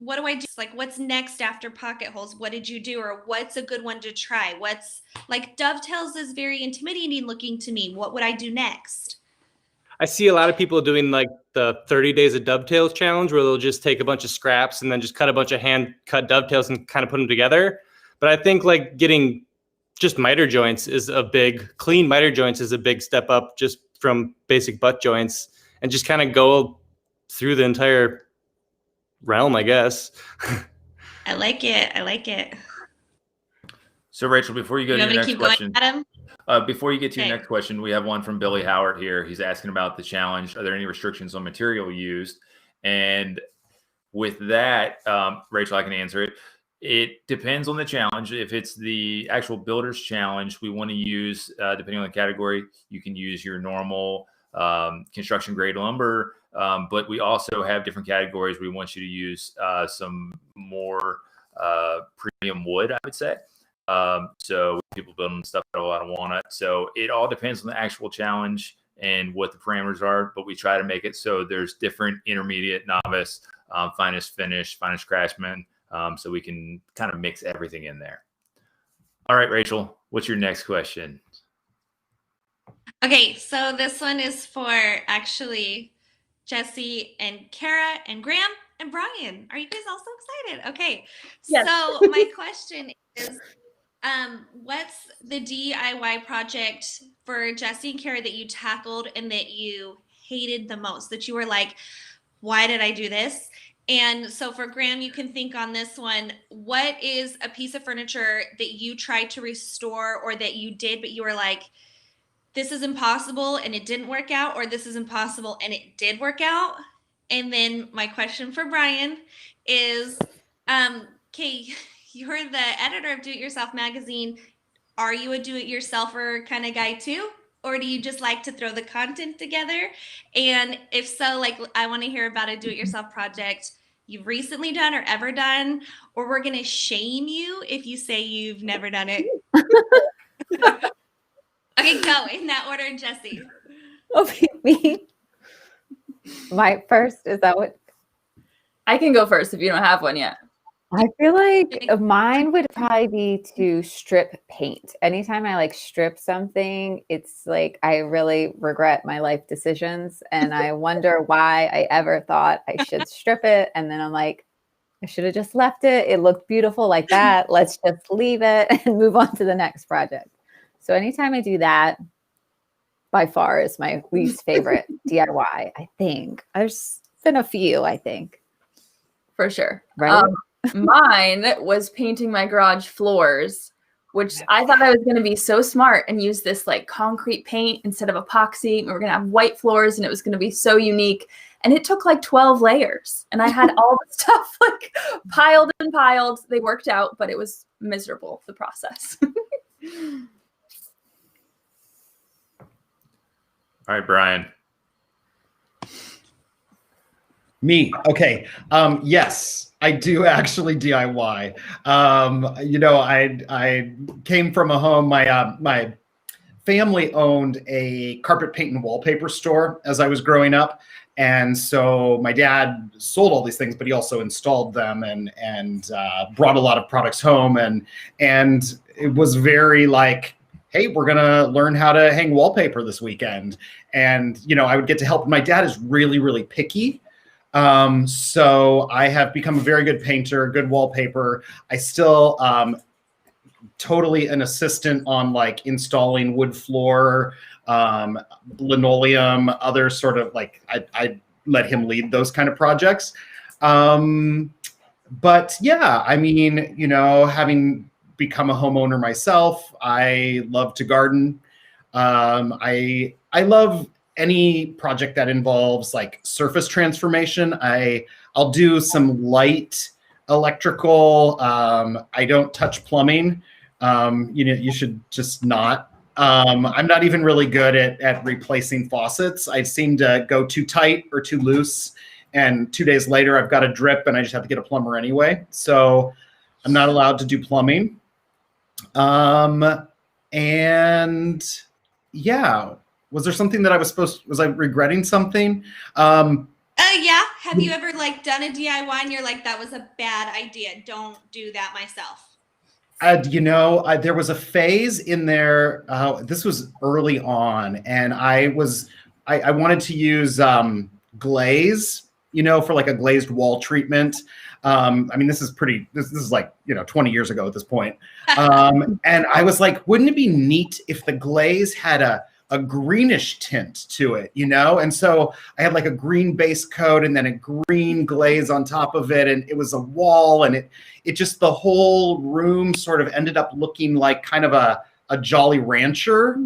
what do I do? Like, what's next after pocket holes? What did you do? Or what's a good one to try? What's like dovetails is very intimidating looking to me. What would I do next? I see a lot of people doing like the 30 days of dovetails challenge, where they'll just take a bunch of scraps and then just cut a bunch of hand cut dovetails and kind of put them together. But I think like getting just miter joints is clean miter joints is a big step up just from basic butt joints, and just kind of go through the entire realm, I guess. I like it. I like it. So Rachel, before you go to your next question, Adam? Before you get to your next question, we have one from Billy Howard here. He's asking about the challenge. Are there any restrictions on material used? And with that, Rachel, I can answer it. It depends on the challenge. If it's the actual Builders Challenge, we want to use, depending on the category, you can use your normal construction grade lumber. But we also have different categories. We want you to use some more premium wood, I would say. So people building stuff that have a lot of walnut. So it all depends on the actual challenge and what the parameters are. But we try to make it so there's different intermediate, novice, finest finish, finest craftsman. So we can kind of mix everything in there. All right, Rachel, what's your next question? Okay, so this one is for actually Jesse and Kara and Graham and Brian. Are you guys also excited? Okay, Yes. so my question is, what's the DIY project for Jesse and Kara that you tackled and that you hated the most, that you were like, why did I do this? And so for Graham, you can think on this one, what is a piece of furniture that you tried to restore or that you did, but you were like, this is impossible and it didn't work out, or this is impossible and it did work out? And then my question for Brian is, okay, you're the editor of Do It Yourself magazine. Are you a do-it-yourselfer kind of guy too? Or do you just like to throw the content together? And if so, like, I want to hear about a do-it-yourself project you've recently done or ever done, or we're going to shame you if you say you've never done it. Okay, go in that order, Jesse. Okay, me. My first, is that what? I can go first if you don't have one yet. I feel like mine would probably be to strip paint. Anytime I like strip something, it's like I really regret my life decisions. And I wonder why I ever thought I should strip it. And then I'm like, I should have just left it. It looked beautiful like that. Let's just leave it and move on to the next project. So anytime I do that, by far is my least favorite DIY, I think. There's been a few, I think. For sure. Right? Mine was painting my garage floors, which I thought I was going to be so smart and use this like concrete paint instead of epoxy. We were going to have white floors and it was going to be so unique. And it took like 12 layers. And I had all the stuff like piled and piled. They worked out, but it was miserable, the process. All right, Brian. Me. Okay. Yes, I do actually DIY. I came from a home. My family owned a carpet paint and wallpaper store as I was growing up. And so my dad sold all these things, but he also installed them and brought a lot of products home. And it was very like, hey, we're going to learn how to hang wallpaper this weekend. And, I would get to help. My dad is really, really picky. So I have become a very good painter, good wallpaper. I still totally an assistant on like installing wood floor, linoleum, other sort of like I let him lead those kind of projects. But yeah, I mean, having become a homeowner myself, I love to garden. I love any project that involves like surface transformation. I'll do some light electrical. I don't touch plumbing. You should just not. I'm not even really good at replacing faucets. I seem to go too tight or too loose. And 2 days later, I've got a drip and I just have to get a plumber anyway. So I'm not allowed to do plumbing. And yeah. Was there something that was I regretting something? Yeah. Have you ever like done a DIY and you're like, that was a bad idea. Don't do that myself. There was a phase in there. This was early on, and I wanted to use glaze, for like a glazed wall treatment. This is like, 20 years ago at this point. And I was like, wouldn't it be neat if the glaze had a greenish tint to it, And so I had like a green base coat and then a green glaze on top of it. And it was a wall, and it just, the whole room sort of ended up looking like kind of a Jolly Rancher,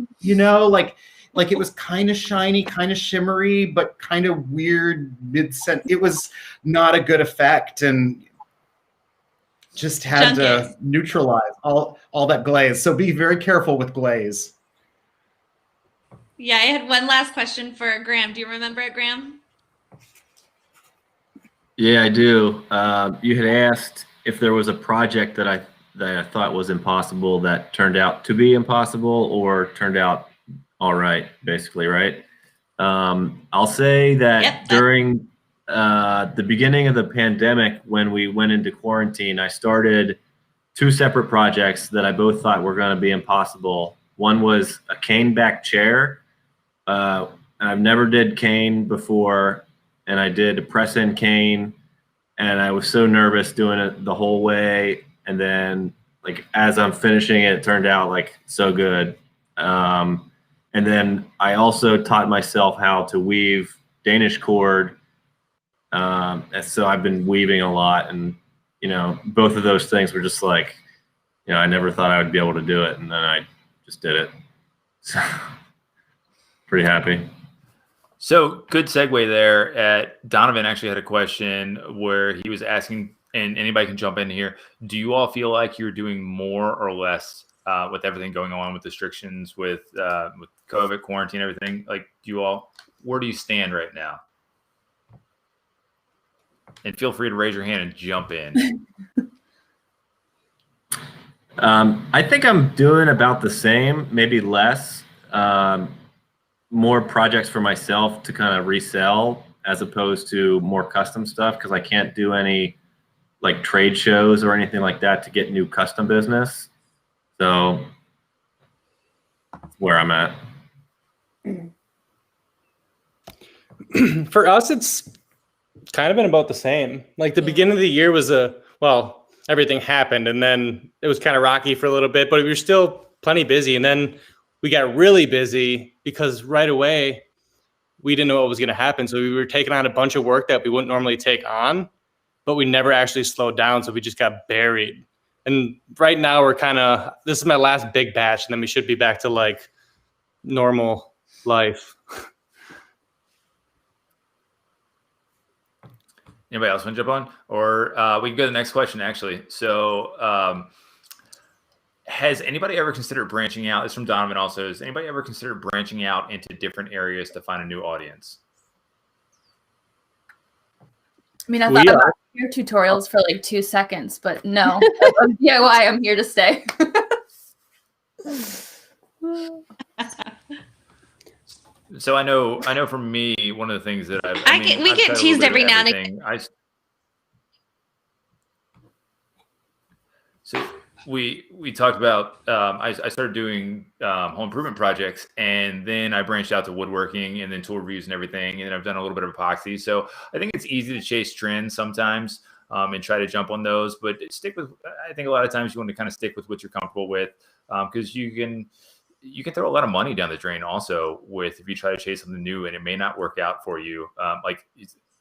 like it was kind of shiny, kind of shimmery, but kind of weird mid-scent. It was not a good effect, and just had to neutralize all that glaze. So be very careful with glaze. Yeah, I had one last question for Graham. Do you remember it, Graham? Yeah, I do. You had asked if there was a project that I thought was impossible that turned out to be impossible or turned out all right, basically, right? I'll say that during the beginning of the pandemic, when we went into quarantine, I started 2 separate projects that I both thought were going to be impossible. One was a cane back chair. I've never did cane before, and I did a press-in cane, and I was so nervous doing it the whole way. And then, like, as I'm finishing it, it turned out like so good. And then I also taught myself how to weave Danish cord. And so I've been weaving a lot, and both of those things were just like, I never thought I would be able to do it, and then I just did it. So pretty happy. So good segue there. Donovan actually had a question where he was asking, and anybody can jump in here. Do you all feel like you're doing more or less with everything going on with restrictions, with COVID, quarantine, everything? Like, where do you stand right now? And feel free to raise your hand and jump in. I think I'm doing about the same, maybe less. More projects for myself to kind of resell as opposed to more custom stuff, because I can't do any like trade shows or anything like that to get new custom business. So that's where I'm at. For us, it's kind of been about the same. Like the beginning of the year was everything happened, and then it was kind of rocky for a little bit, but we were still plenty busy. And then we got really busy because right away we didn't know what was going to happen. So we were taking on a bunch of work that we wouldn't normally take on, but we never actually slowed down. So we just got buried. And right now we're this is my last big batch, and then we should be back to like normal life. Anybody else want to jump on? Or we can go to the next question, actually. So has anybody ever considered branching out? This is from Donovan also. Has anybody ever considered branching out into different areas to find a new audience? I mean, I thought about your tutorials for like 2 seconds, but no. DIY, I'm here to stay. So I know for me, one of the things that we get teased every now and again. So we talked about, I started doing home improvement projects, and then I branched out to woodworking and then tool reviews and everything. And I've done a little bit of epoxy. So I think it's easy to chase trends sometimes and try to jump on those, but I think a lot of times you want to kind of stick with what you're comfortable with, because you can throw a lot of money down the drain also if you try to chase something new and it may not work out for you. Like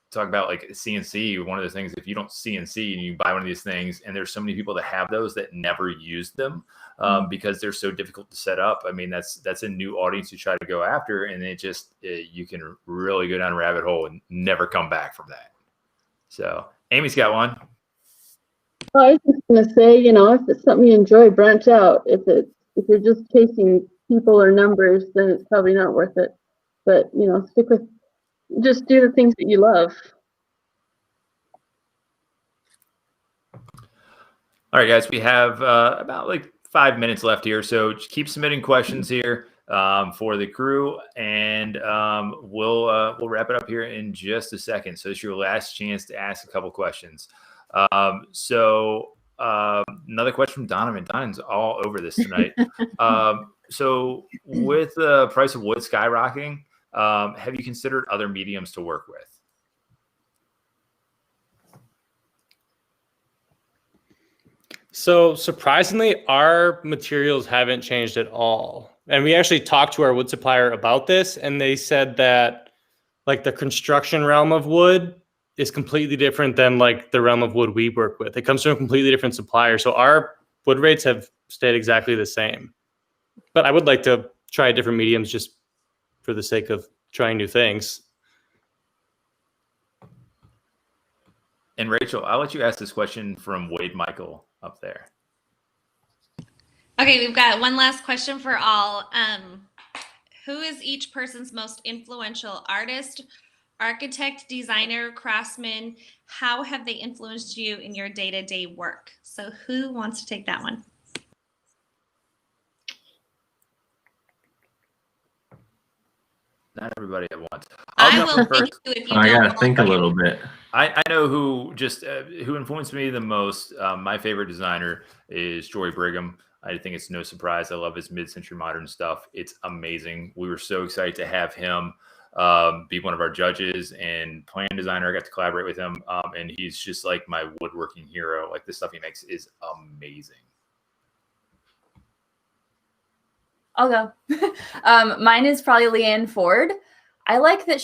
talk about like CNC, one of the things, if you don't CNC and you buy one of these things, and there's so many people that have those that never use them because they're so difficult to set up. I mean, that's a new audience you try to go after, and you can really go down a rabbit hole and never come back from that. So Amy's got one. Oh, I was just gonna say, if it's something you enjoy, branch out. If you're just chasing people or numbers, then it's probably not worth it. But just do the things that you love. All right, guys, we have about like 5 minutes left here. So just keep submitting questions here for the crew, and we'll wrap it up here in just a second. So it's your last chance to ask a couple questions. Another question from Donovan. Donovan's all over this tonight. So with the price of wood skyrocketing, have you considered other mediums to work with? So surprisingly, our materials haven't changed at all. And we actually talked to our wood supplier about this, and they said that like the construction realm of wood is completely different than like the realm of wood we work with. It comes from a completely different supplier. So our wood rates have stayed exactly the same. But I would like to try different mediums just for the sake of trying new things. And Rachel, I'll let you ask this question from Wade Michael up there. Okay, we've got one last question for all. Who is each person's most influential artist architect, designer, craftsman. How have they influenced you in your day-to-day work? So who wants to take that one? Not everybody at once. I jump will in thank first. you if you I don't. gotta think a little bit. I know who influenced me the most. My favorite designer is Jory Brigham. I think it's no surprise. I love his mid-century modern stuff. It's amazing. We were so excited to have him be one of our judges and plan designer. I got to collaborate with him, and he's just like my woodworking hero. Like the stuff he makes is amazing. I'll go. Mine is probably Leanne Ford. I like that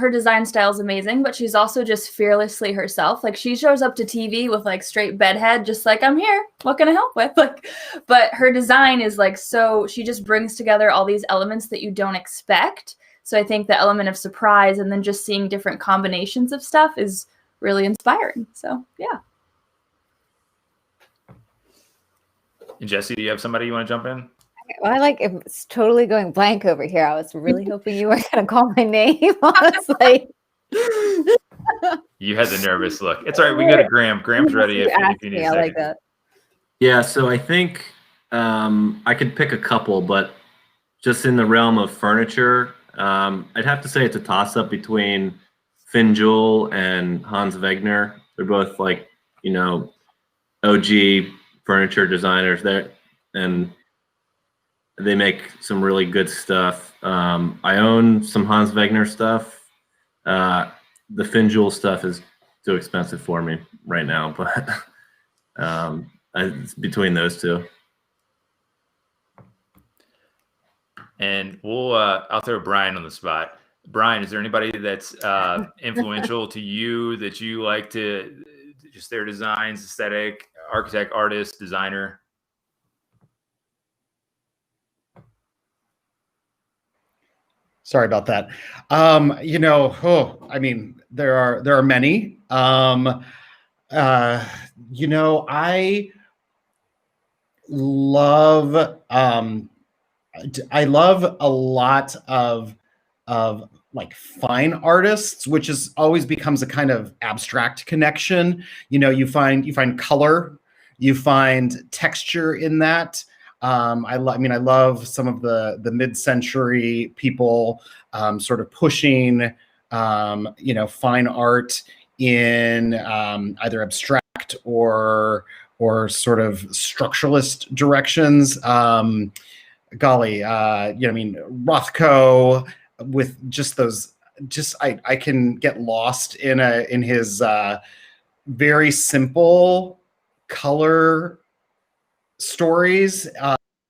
her design style is amazing, but she's also just fearlessly herself. Like she shows up to TV with like straight bedhead, just like, I'm here. What can I help with? Like, but her design is like, so she just brings together all these elements that you don't expect. So I think the element of surprise and then just seeing different combinations of stuff is really inspiring. So yeah. And Jesse, do you have somebody you want to jump in? Well, it's totally going blank over here. I was really hoping you were going to call my name. I was like, You had the nervous look. It's all right. We can go to Graham. Graham's ready if you need a I second. like that. Yeah, so I think I could pick a couple, but just in the realm of furniture, I'd have to say it's a toss-up between Finn Jewell and Hans Wegner. They're both like, OG furniture designers there, and they make some really good stuff. I own some Hans Wegner stuff. The Finn Jewell stuff is too expensive for me right now, but it's between those two. And I'll throw Brian on the spot. Brian, is there anybody that's influential to you that you like to just their designs, aesthetic, architect, artist, designer? Sorry about that. I mean, there are many. I love I love a lot of like fine artists, which is always becomes a kind of abstract connection. You find color, you find texture in that. I love some of the mid-century people sort of pushing, fine art in either abstract or sort of structuralist directions. Rothko with just those. I can get lost in his very simple color stories,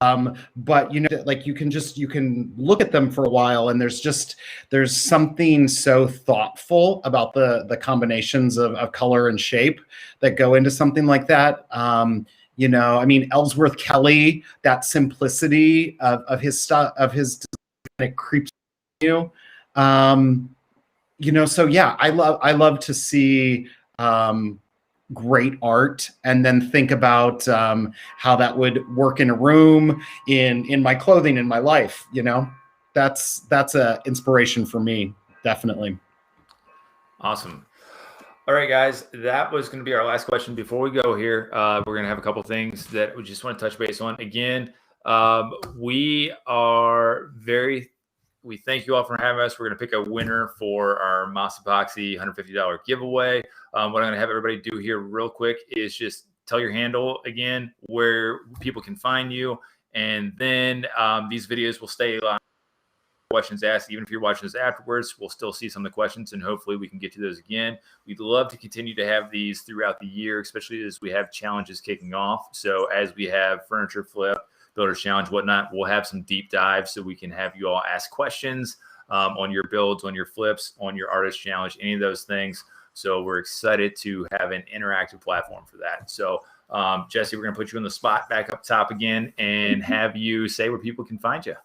but you can look at them for a while, and there's something so thoughtful about the combinations of color and shape that go into something like that. Ellsworth Kelly, that simplicity of his stuff, of his design, it creeps you. So yeah, I love to see great art and then think about how that would work in a room, in my clothing, in my life. That's a inspiration for me, definitely. Awesome. All right, guys, that was going to be our last question. Before we go here, we're going to have a couple things that we just want to touch base on. Again, we thank you all for having us. We're going to pick a winner for our Moss Epoxy $150 giveaway. What I'm going to have everybody do here real quick is just tell your handle again, where people can find you. And then these videos will stay live. Questions asked, even if you're watching this afterwards, we'll still see some of the questions, and hopefully we can get to those again. We'd love to continue to have these throughout the year, especially as we have challenges kicking off. So as we have Furniture Flip, Builders Challenge, whatnot, we'll have some deep dives so we can have you all ask questions on your builds, on your flips, on your artist challenge, any of those things. So we're excited to have an interactive platform for that. So Jesse, we're going to put you on the spot back up top again and have you say where people can find you.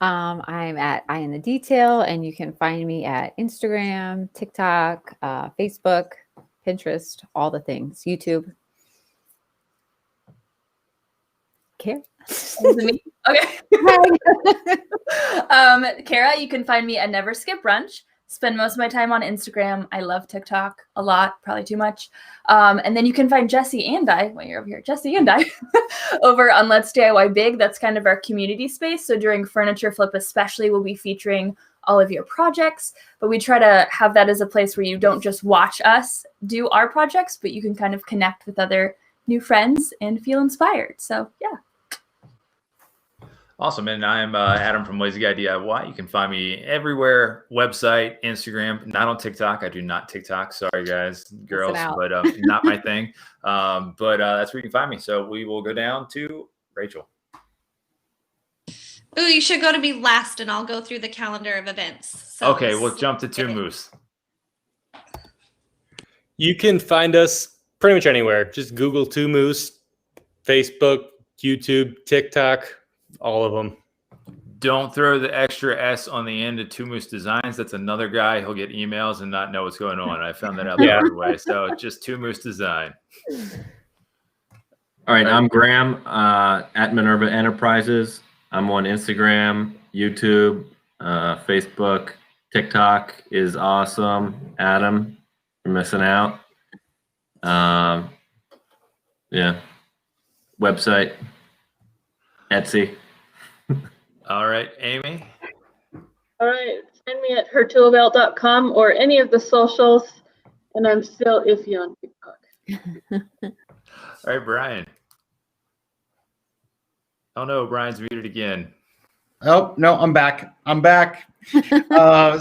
I'm at Eye in the Detail, and you can find me at Instagram, TikTok, Facebook, Pinterest, all the things, YouTube. Kara? Me? Okay. Kara, you can find me at Never Skip Brunch. spend most of my time on Instagram. I love TikTok a lot, probably too much. And then you can find Jesse and I, when you're over here, Jesse and I, over on Let's DIY Big. That's kind of our community space. So during Furniture Flip especially, we'll be featuring all of your projects, but we try to have that as a place where you don't just watch us do our projects, but you can kind of connect with other new friends and feel inspired. So yeah. Awesome. And I'm Adam from Lazy Guy DIY. You can find me everywhere, website, Instagram, not on TikTok. I do not TikTok. Sorry, guys, girls, but not my thing. But that's where you can find me. So we will go down to Rachel. Ooh, you should go to me last, and I'll go through the calendar of events. So okay, we'll jump to Two Moose. You can find us pretty much anywhere. Just Google Two Moose, Facebook, YouTube, TikTok. All of them. Don't throw the extra S on the end of Two Moose Designs. That's another guy. He'll get emails and not know what's going on. I found that out the hard way. So just Two Moose Design. All right, I'm Graham at Minerva Enterprises. I'm on Instagram, YouTube, Facebook, TikTok is awesome. Adam, you're missing out. Yeah. Website, Etsy. All right, Amy. All right, find me at hertoolbelt.com or any of the socials, and I'm still iffy on TikTok. All right, Brian. Oh no, Brian's muted again. Oh, no, I'm back.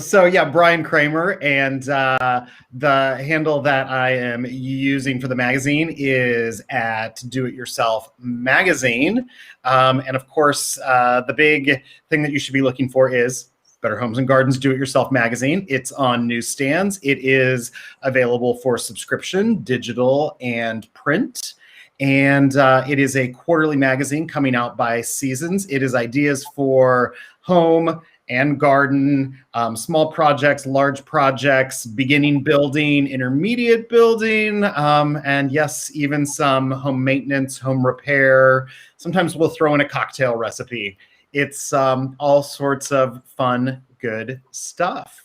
So yeah, Brian Kramer, and the handle that I am using for the magazine is at Do It Yourself Magazine. And of course, the big thing that you should be looking for is Better Homes and Gardens Do It Yourself Magazine. It's on newsstands. It is available for subscription, digital and print. And it is a quarterly magazine coming out by seasons. It is ideas for home and garden, small projects, large projects, beginning building, intermediate building, and yes, even some home maintenance, home repair. Sometimes we'll throw in a cocktail recipe. It's all sorts of fun, good stuff.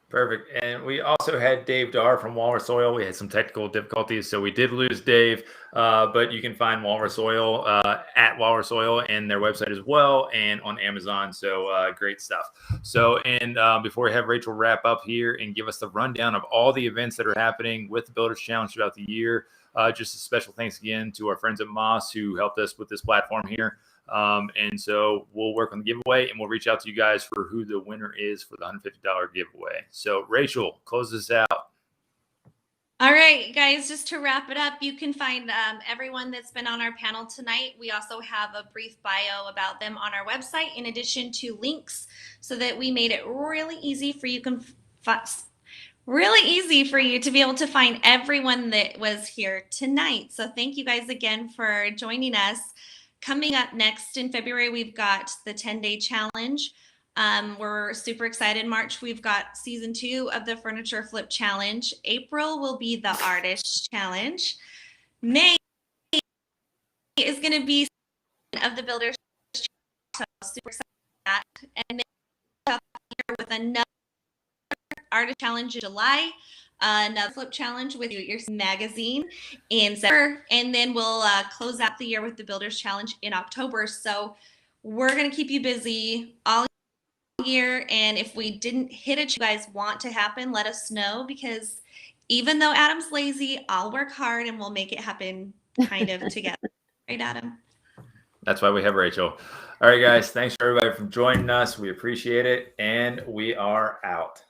Perfect. And we also had Dave Dar from Walrus Oil. We had some technical difficulties, so we did lose Dave. But you can find Walrus Oil at Walrus Oil and their website as well, and on Amazon. So great stuff. So, and before we have Rachel wrap up here and give us the rundown of all the events that are happening with the Builders Challenge throughout the year, just a special thanks again to our friends at Moss who helped us with this platform here. And so we'll work on the giveaway and we'll reach out to you guys for who the winner is for the $150 giveaway. So Rachel, close this out. All right, guys, just to wrap it up, you can find everyone that's been on our panel tonight. We also have a brief bio about them on our website, in addition to links, so that we made it really easy for you to be able to find everyone that was here tonight. So thank you guys again for joining us. Coming up next in February, we've got the 10-day challenge. We're super excited. March, we've got season 2 of the Furniture Flip Challenge. April will be the Artist Challenge. May is going to be of the Builders Challenge. So super excited about that. And then here with another Artist Challenge in July. Another Flip Challenge with your magazine in September, and then we'll close out the year with the Builders Challenge in October. So we're going to keep you busy all year, and if we didn't hit it, you guys want to happen, let us know, because even though Adam's lazy, I'll work hard and we'll make it happen kind of together. Right, Adam? That's why we have Rachel. All right, guys, thanks for everybody for joining us. We appreciate it, and we are out.